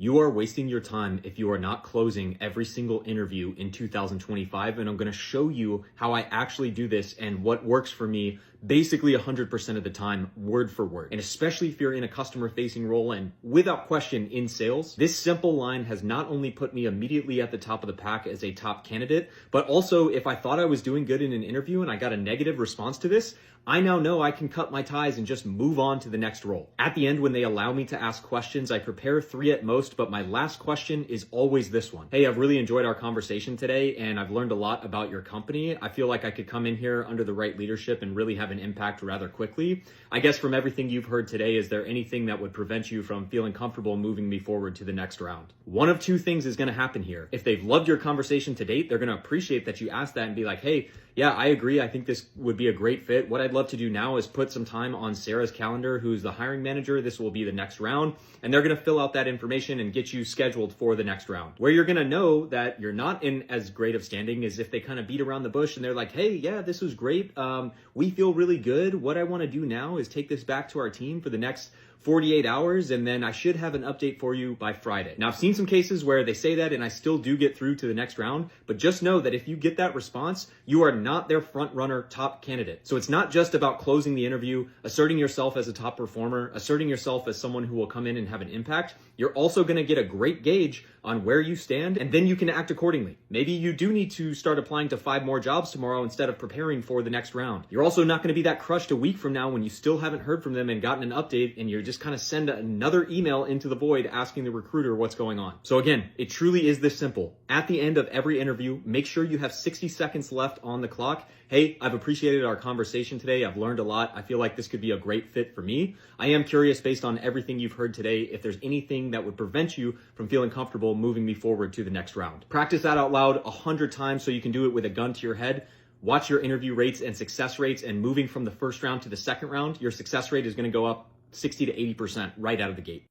You are wasting your time if you are not closing every single interview in 2025, and I'm going to show you how I actually do this and what works for me basically 100% of the time, word for word. And especially if you're in a customer-facing role and without question in sales, this simple line has not only put me immediately at the top of the pack as a top candidate, but also if I thought I was doing good in an interview and I got a negative response to this, I now know I can cut my ties and just move on to the next role. At the end, when they allow me to ask questions, I prepare 3 at most, but my last question is always this one. Hey, I've really enjoyed our conversation today and I've learned a lot about your company. I feel like I could come in here under the right leadership and really have an impact rather quickly. I guess from everything you've heard today, is there anything that would prevent you from feeling comfortable moving me forward to the next round? One of 2 things is going to happen here. If they've loved your conversation to date, they're going to appreciate that you asked that and be like, hey, yeah, I agree. I think this would be a great fit. What I'd love to do now is put some time on Sarah's calendar, who's the hiring manager. This will be the next round. And they're going to fill out that information and get you scheduled for the next round. Where you're going to know that you're not in as great of standing is if they kind of beat around the bush and they're like, hey, yeah, this was great. We feel really good. What I want to do now is take this back to our team for the next 48 hours, and then I should have an update for you by Friday. Now, I've seen some cases where they say that and I still do get through to the next round, but just know that if you get that response, you are not their front runner top candidate. So it's not just about closing the interview, asserting yourself as a top performer, asserting yourself as someone who will come in and have an impact. You're also going to get a great gauge on where you stand, and then you can act accordingly. Maybe you do need to start applying to 5 more jobs tomorrow instead of preparing for the next round. You're also not going to be that crushed a week from now when you still haven't heard from them and gotten an update, and you're just kind of send another email into the void asking the recruiter what's going on. So again, it truly is this simple. At the end of every interview, make sure you have 60 seconds left on the clock. Hey, I've appreciated our conversation today. I've learned a lot. I feel like this could be a great fit for me. I am curious, based on everything you've heard today, if there's anything that would prevent you from feeling comfortable moving me forward to the next round. Practice that out loud 100 times so you can do it with a gun to your head. Watch your interview rates and success rates, and moving from the first round to the second round, your success rate is going to go up 60 to 80% right out of the gate.